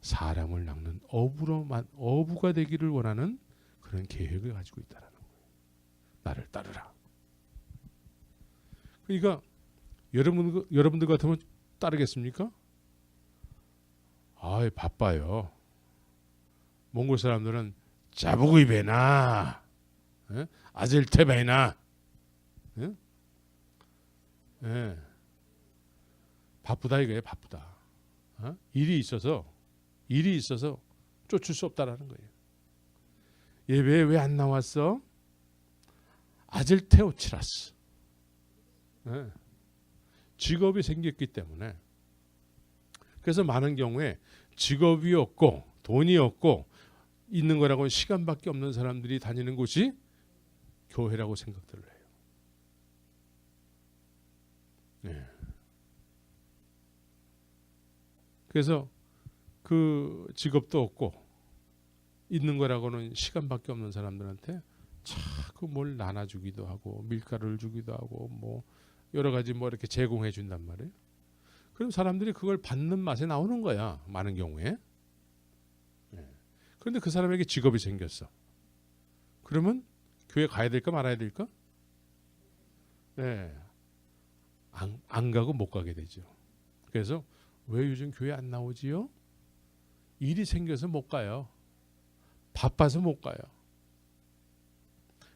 사람을 낚는 어부가 되기를 원하는 그런 계획을 가지고 있다는 거예요. 나를 따르라. 그러니까 여러분들 같으면 따르겠습니까? 아, 바빠요. 몽골 사람들은 자부구이베나, 아질테베나, 바쁘다 이거예요. 바쁘다. 일이 있어서 쫓을 수 없다라는 거예요. 예배에 왜 안 나왔어? 아질테오치라스. 직업이 생겼기 때문에. 그래서 많은 경우에 직업이 없고 돈이 없고 있는 거라고는 시간밖에 없는 사람들이 다니는 곳이 교회라고 생각들을 해요. 네. 그래서 그 직업도 없고 있는 거라고는 시간밖에 없는 사람들한테 자꾸 뭘 나눠주기도 하고 밀가루를 주기도 하고 뭐 여러 가지 뭐 이렇게 제공해 준단 말이에요. 그럼 사람들이 그걸 받는 맛에 나오는 거야. 많은 경우에. 그런데 그 사람에게 직업이 생겼어. 그러면 교회 가야 될까 말아야 될까? 네. 안 가고 못 가게 되죠. 그래서 왜 요즘 교회 안 나오지요? 일이 생겨서 못 가요. 바빠서 못 가요.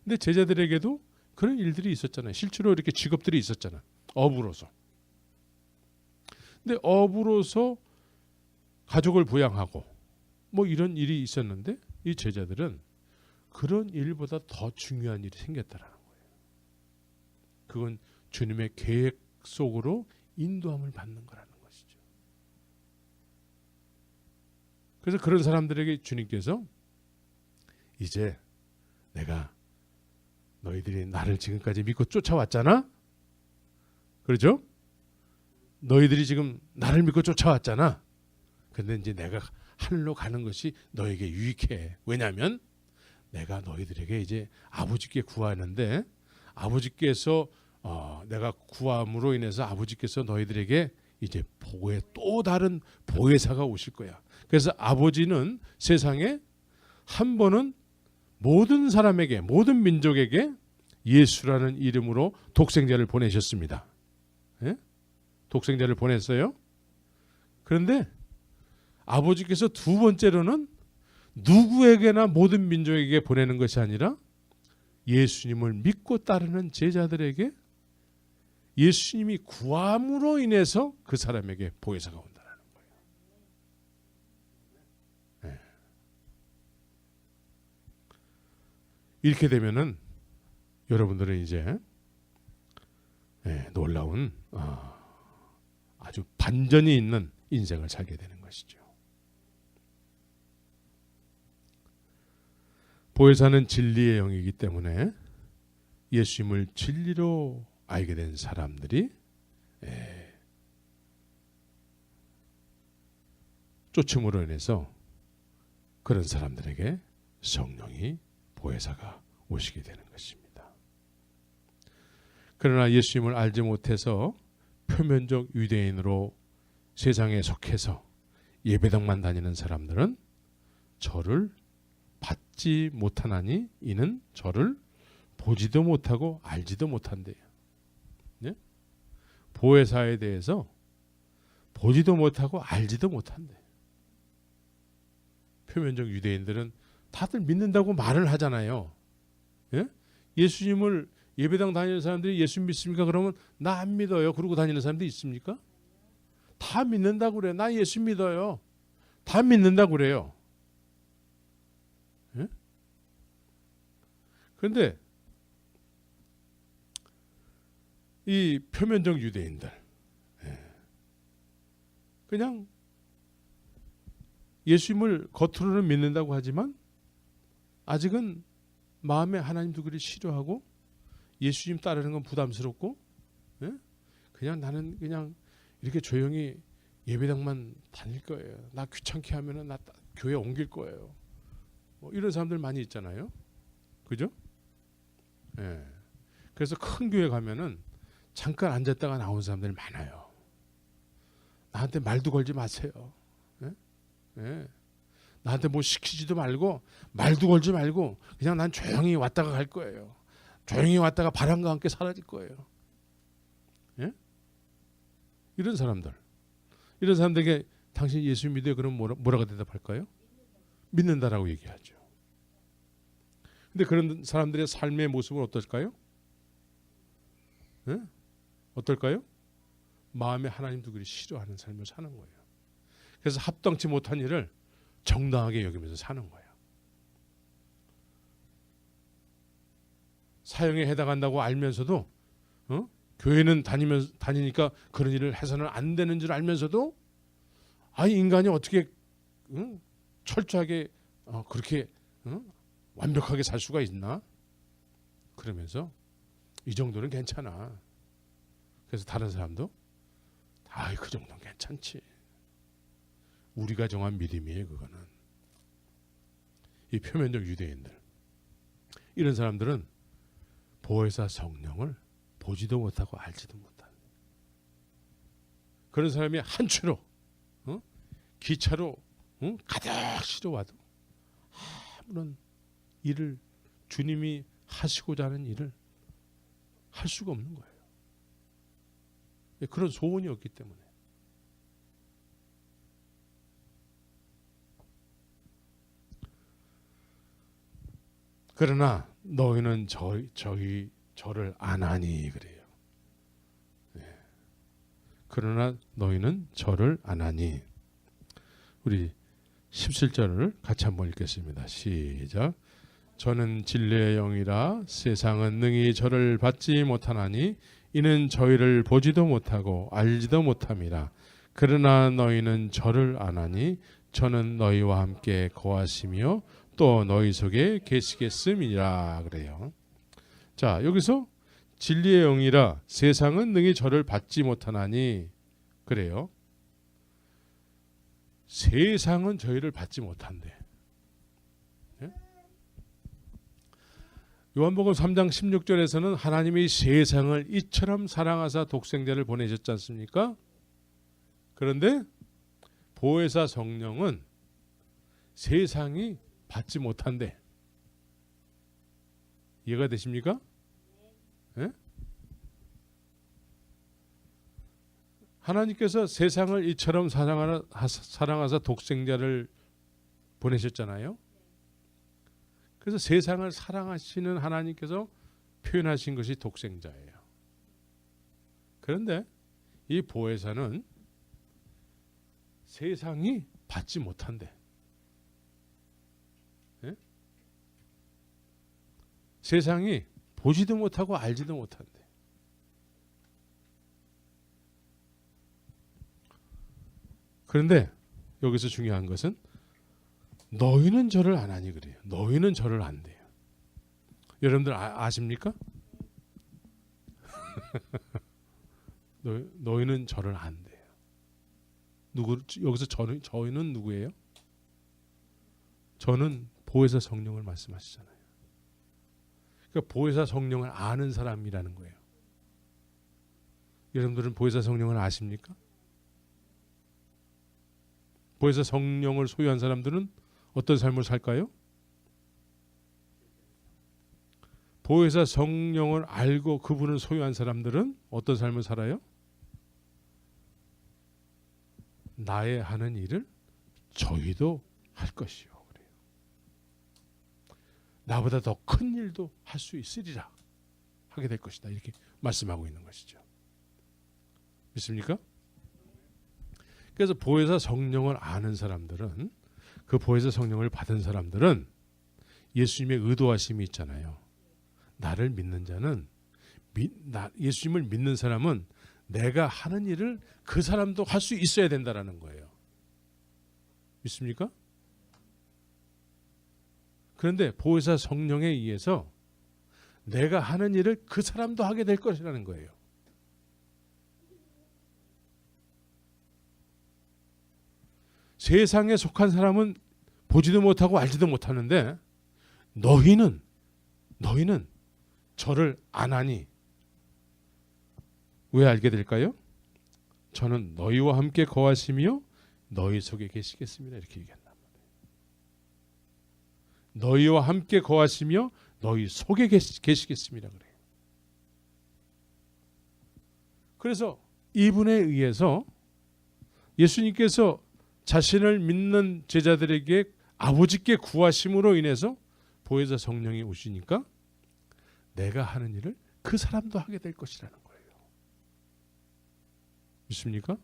근데 제자들에게도 그런 일들이 있었잖아요. 실제로 이렇게 직업들이 있었잖아요. 업으로서. 근데 업으로서 가족을 부양하고 뭐 이런 일이 있었는데 이 제자들은 그런 일보다 더 중요한 일이 생겼다라는 거예요. 그건 주님의 계획 속으로 인도함을 받는 거라는 것이죠. 그래서 그런 사람들에게 주님께서 이제 내가 너희들이 나를 지금까지 믿고 쫓아왔잖아? 그렇죠? 너희들이 지금 나를 믿고 쫓아왔잖아. 근데 이제 내가 하늘로 가는 것이 너에게 유익해. 왜냐하면 내가 너희들에게 이제 아버지께 구하는데 아버지께서 내가 구함으로 인해서 아버지께서 너희들에게 이제 보혜 또 다른 보혜사가 오실 거야. 그래서 아버지는 세상에 한 번은 모든 사람에게 모든 민족에게 예수라는 이름으로 독생자를 보내셨습니다. 예? 독생자를 보냈어요. 그런데 아버지께서 두 번째로는 누구에게나 모든 민족에게 보내는 것이 아니라 예수님을 믿고 따르는 제자들에게 예수님이 구함으로 인해서 그 사람에게 보혜사가 온다는 거예요. 네. 이렇게 되면은 여러분들은 이제 놀라운 아주 반전이 있는 인생을 살게 되는 것이죠. 보혜사는 진리의 영이기 때문에 예수님을 진리로 알게 된 사람들이 쫓음으로 인해서 그런 사람들에게 성령이 보혜사가 오시게 되는 것입니다. 그러나 예수님을 알지 못해서 표면적 유대인으로 세상에 속해서 예배당만 다니는 사람들은 저를 받지 못하나니 이는 저를 보지도 못하고 알지도 못한대요. 네? 보혜사에 대해서 보지도 못하고 알지도 못한대. 표면적 유대인들은 다들 믿는다고 말을 하잖아요. 예? 예수님을 예배당 다니는 사람들이 예수 믿습니까? 그러면 나 안 믿어요. 그러고 다니는 사람들이 있습니까? 다 믿는다고 그래요. 나 예수 믿어요. 다 믿는다고 그래요. 예? 그런데 이 표면적 유대인들 그냥 예수님을 겉으로는 믿는다고 하지만 아직은 마음에 하나님도 그리 싫어하고 예수님 따르는 건 부담스럽고 그냥 나는 그냥 이렇게 조용히 예배당만 다닐 거예요. 나 귀찮게 하면은 나 교회 옮길 거예요. 뭐 이런 사람들 많이 있잖아요. 그죠? 예. 그래서 큰 교회 가면은 잠깐 앉았다가 나온 사람들이 많아요. 나한테 말도 걸지 마세요. 예? 예. 나한테 뭐 시키지도 말고 말도 걸지 말고 그냥 난 조용히 왔다가 갈 거예요. 조용히 왔다가 바람과 함께 사라질 거예요. 예? 이런 사람들에게 당신 예수 믿어요? 그럼 뭐라고 대답할까요? 믿는다라고 얘기하죠. 근데 그런 사람들의 삶의 모습은 어떨까요? 네? 어떨까요? 마음에 하나님도 그리 싫어하는 삶을 사는 거예요. 그래서 합당치 못한 일을 정당하게 여기면서 사는 거예요. 사형에 해당한다고 알면서도 교회는 다니니까 그런 일을 해서는 안 되는 줄 알면서도 인간이 어떻게 철저하게 그렇게 완벽하게 살 수가 있나? 그러면서 이 정도는 괜찮아. 그래서 다른 사람도 그 정도는 괜찮지. 우리가 정한 믿음이에요. 그거는. 이 표면적 유대인들, 이런 사람들은 보혜사 성령을 보지도 못하고 알지도 못하는 그런 사람이 한 추로 기차로 가득 실어와도 아무런 일을, 주님이 하시고자 하는 일을 할 수가 없는 거예요. 그런 소원이 없기 때문에. 그러나 너희는 저를 안 하니 그래요. 그러나 너희는 저를 안 하니. 우리 17절을 같이 한번 읽겠습니다. 시작. 저는 진리의 영이라 세상은 능히 저를 받지 못하나니 이는 저희를 보지도 못하고 알지도 못함이라. 그러나 너희는 저를 안 하니 저는 너희와 함께 거하시며 또 너희 속에 계시겠음이라 그래요. 자, 여기서 진리의 영이라 세상은 능히 저를 받지 못하나니 그래요. 세상은 저희를 받지 못한대. 예? 요한복음 3장 16절에서는 하나님이 세상을 이처럼 사랑하사 독생자를 보내셨지 않습니까? 그런데 보혜사 성령은 세상이 받지 못한대. 이해가 되십니까? 예? 하나님께서 세상을 이처럼 사랑하사 독생자를 보내셨잖아요. 그래서 세상을 사랑하시는 하나님께서 표현하신 것이 독생자예요. 그런데 이 보혜사는 세상이 받지 못한대. 예? 세상이 보지도 못하고 알지도 못한대. 그런데 여기서 중요한 것은 너희는 저를 안 하니 그래요. 너희는 저를 안 돼요. 여러분들 아십니까? 너희는 저를 안 돼요. 여기서 저희는 누구예요? 저는 보혜사 성령을 말씀하시잖아요. 그러니까 보혜사 성령을 아는 사람이라는 거예요. 여러분들은 보혜사 성령을 아십니까? 보혜사 성령을 소유한 사람들은 어떤 삶을 살까요? 보혜사 성령을 알고 그분을 소유한 사람들은 어떤 삶을 살아요? 나의 하는 일을 저희도 할 것이요. 그래요. 나보다 더 큰 일도 할 수 있으리라. 하게 될 것이다. 이렇게 말씀하고 있는 것이죠. 믿습니까? 그래서 보혜사 성령을 아는 사람들은, 그 보혜사 성령을 받은 사람들은 예수님의 의도하심이 있잖아요. 나를 믿는 자는, 예수님을 믿는 사람은 내가 하는 일을 그 사람도 할 수 있어야 된다라는 거예요. 믿습니까? 그런데 보혜사 성령에 의해서 내가 하는 일을 그 사람도 하게 될 것이라는 거예요. 세상에 속한 사람은 보지도 못하고 알지도 못하는데 너희는 저를 안 하니 왜 알게 될까요? 저는 너희와 함께 거하시며 너희 속에 계시겠습니다. 이렇게 얘기한단 말이에요. 너희와 함께 거하시며 너희 속에 계시겠습니다. 그래요. 그래서 이분에 의해서 예수님께서 자신을 믿는 제자들에게 아버지께 구하심으로 인해서 보혜사 성령이 오시니까 내가 하는 일을 그 사람도 하게 될 것이라는 거예요. 믿습니까?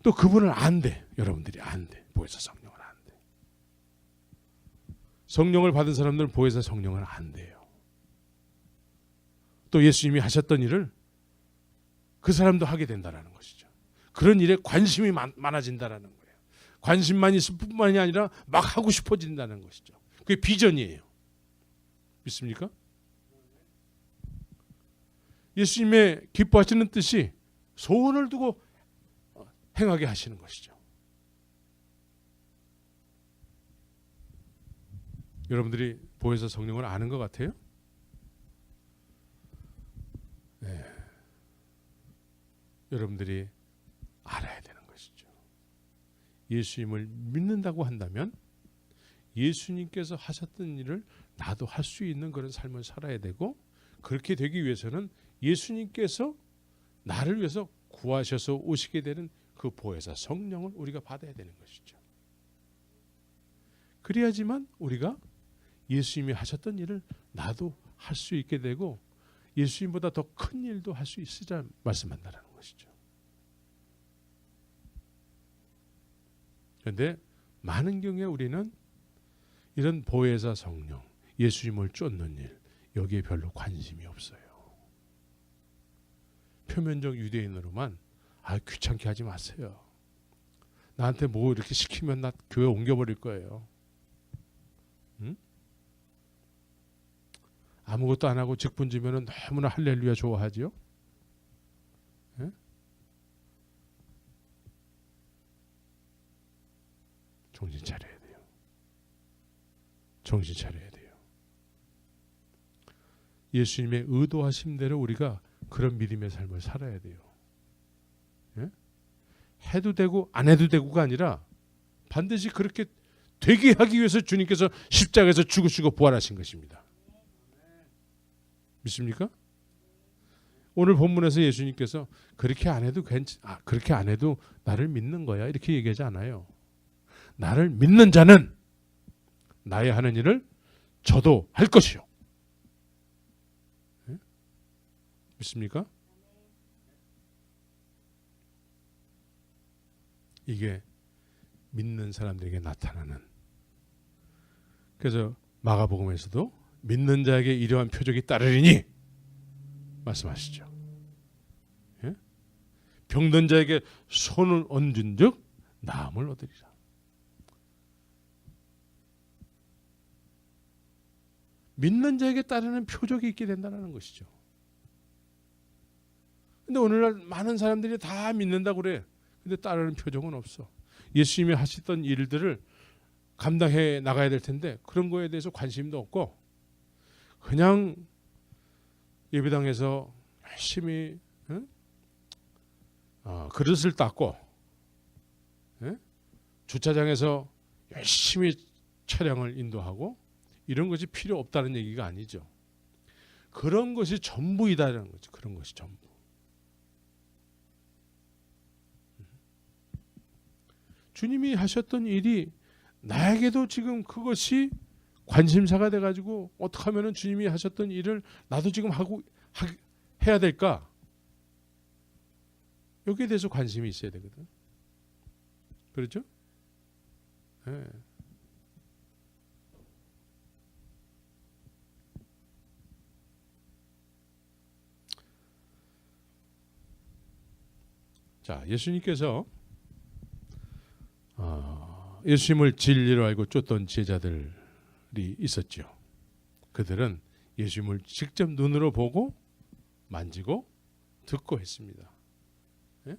또 그분을 안대. 여러분들이 안대. 보혜사 성령을 안대. 성령을 받은 사람들은 보혜사 성령을 안대요. 또 예수님이 하셨던 일을 그 사람도 하게 된다는 것이죠. 그런 일에 관심이 많아진다는 거예요. 관심만 있을 뿐만이 아니라 막 하고 싶어진다는 것이죠. 그게 비전이에요. 믿습니까? 예수님의 기뻐하시는 뜻이 소원을 두고 행하게 하시는 것이죠. 여러분들이 보혜사 성령을 아는 것 같아요? 네. 여러분들이 알아야 되는 것이죠. 예수님을 믿는다고 한다면 예수님께서 하셨던 일을 나도 할 수 있는 그런 삶을 살아야 되고, 그렇게 되기 위해서는 예수님께서 나를 위해서 구하셔서 오시게 되는 그 보혜사 성령을 우리가 받아야 되는 것이죠. 그래야지만 우리가 예수님이 하셨던 일을 나도 할 수 있게 되고 예수님보다 더 큰 일도 할 수 있으리라 말씀한다는 것이죠. 그런데 많은 경우에 우리는 이런 보혜사 성령, 예수님을 쫓는 일, 여기에 별로 관심이 없어요. 표면적 유대인으로만 귀찮게 하지 마세요. 나한테 뭐 이렇게 시키면 나 교회 옮겨버릴 거예요. 응? 아무것도 안 하고 직분 주면은 너무나 할렐루야 좋아하지요. 예? 정신 차려야 돼요. 정신 차려야 돼요. 예수님의 의도하심대로 우리가 그런 믿음의 삶을 살아야 돼요. 예? 해도 되고 안 해도 되고가 아니라 반드시 그렇게 되게 하기 위해서 주님께서 십자가에서 죽으시고 부활하신 것입니다. 믿습니까? 오늘 본문에서 예수님께서 그렇게 안 해도 그렇게 안 해도 나를 믿는 거야 이렇게 얘기하지 않아요. 나를 믿는 자는 나의 하는 일을 저도 할 것이요. 네? 믿습니까? 이게 믿는 사람들에게 나타나는. 그래서 마가복음에서도 믿는 자에게 이러한 표적이 따르리니 말씀하시죠. 예? 병든 자에게 손을 얹은 즉 나음을 얻으리라. 믿는 자에게 따르는 표적이 있게 된다는 것이죠. 근데 오늘날 많은 사람들이 다 믿는다고 그래. 근데 따르는 표적은 없어. 예수님이 하시던 일들을 감당해 나가야 될 텐데 그런 거에 대해서 관심도 없고 그냥 예배당에서 열심히 그릇을 닦고 주차장에서 열심히 차량을 인도하고 이런 것이 필요 없다는 얘기가 아니죠. 그런 것이 전부이다라는 거죠. 그런 것이 전부. 주님이 하셨던 일이 나에게도 지금 그것이 관심사가 돼가지고 어떻게 하면 주님이 하셨던 일을 나도 지금 해야 될까? 여기에 대해서 관심이 있어야 되거든. 그렇죠? 네. 자, 예수님께서 예수님을 진리로 알고 쫓던 제자들이 있었죠. 그들은 예수님을 직접 눈으로 보고 만지고 듣고 했습니다. 예?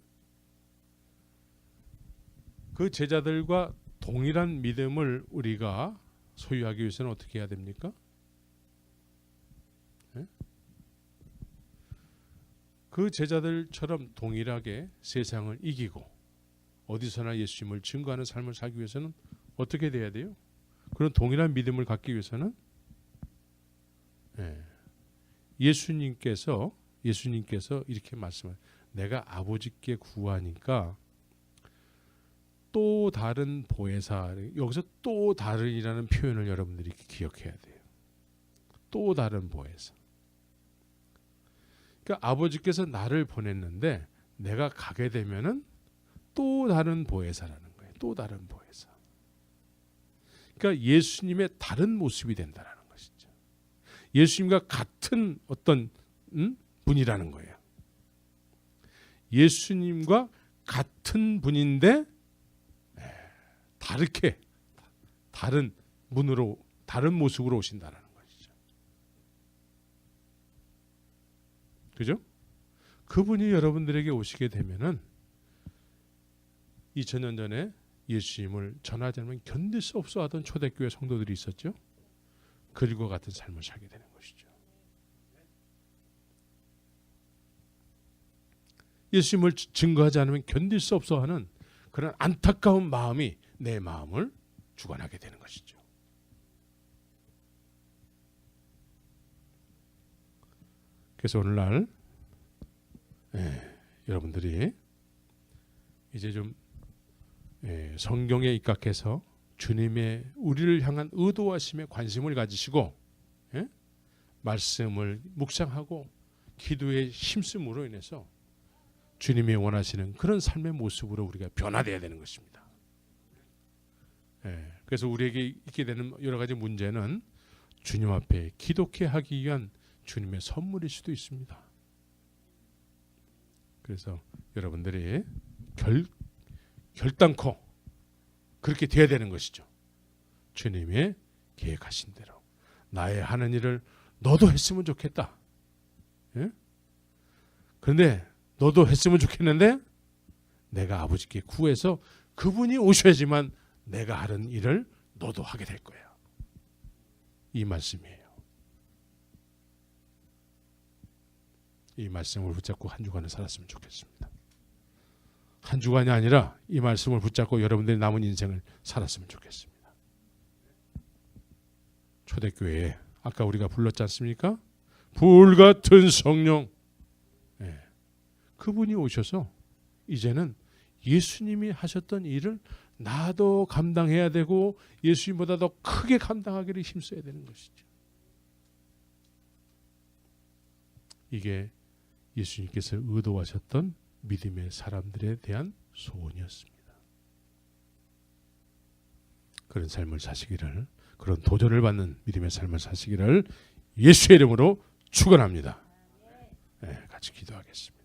그 제자들과 동일한 믿음을 우리가 소유하기 위해서는 어떻게 해야 됩니까? 예? 그 제자들처럼 동일하게 세상을 이기고 어디서나 예수님을 증거하는 삶을 살기 위해서는 어떻게 돼야 돼요? 그런 동일한 믿음을 갖기 위해서는 예수님께서 예수님께서 이렇게 말씀을 내가 아버지께 구하니까 또 다른 보혜사, 여기서 또 다른이라는 표현을 여러분들이 기억해야 돼요. 또 다른 보혜사. 그러니까 아버지께서 나를 보냈는데 내가 가게 되면은 또 다른 보혜사라는 거예요. 또 다른 보혜사. 그러니까 예수님의 다른 모습이 된다라는 것이죠. 예수님과 같은 어떤 분이라는 거예요. 예수님과 같은 분인데 다르게 다른 분으로 다른 모습으로 오신다라는 것이죠. 그죠? 그분이 여러분들에게 오시게 되면은 2000년 전에 예수님을 전하지 않으면 견딜 수 없어 하던 초대교회 성도들이 있었죠. 그들과 같은 삶을 살게 되는 것이죠. 예수님을 증거하지 않으면 견딜 수 없어 하는 그런 안타까운 마음이 내 마음을 주관하게 되는 것이죠. 그래서 오늘날 여러분들이 이제 좀 성경에 입각해서 주님의 우리를 향한 의도하심에 관심을 가지시고 말씀을 묵상하고 기도에 힘쓰므로 인해서 주님이 원하시는 그런 삶의 모습으로 우리가 변화되어야 되는 것입니다. 그래서 우리에게 있게 되는 여러 가지 문제는 주님 앞에 기독해 하기 위한 주님의 선물일 수도 있습니다. 그래서 여러분들이 결단코 그렇게 돼야 되는 것이죠. 주님의 계획하신 대로 나의 하는 일을 너도 했으면 좋겠다. 그런데 너도 했으면 좋겠는데 내가 아버지께 구해서 그분이 오셔야지만 내가 하는 일을 너도 하게 될 거야. 이 말씀이에요. 이 말씀을 붙잡고 한 주간을 살았으면 좋겠습니다. 한 주간이 아니라 이 말씀을 붙잡고 여러분들의 남은 인생을 살았으면 좋겠습니다. 초대교회에 아까 우리가 불렀지 않습니까? 불같은 성령. 그분이 오셔서 이제는 예수님이 하셨던 일을 나도 감당해야 되고 예수님보다 더 크게 감당하기를 힘써야 되는 것이죠. 이게 예수님께서 의도하셨던 믿음의 사람들에 대한 소원이었습니다. 그런 삶을 사시기를, 그런 도전을 받는 믿음의 삶을 사시기를 예수의 이름으로 축원합니다. 같이 기도하겠습니다.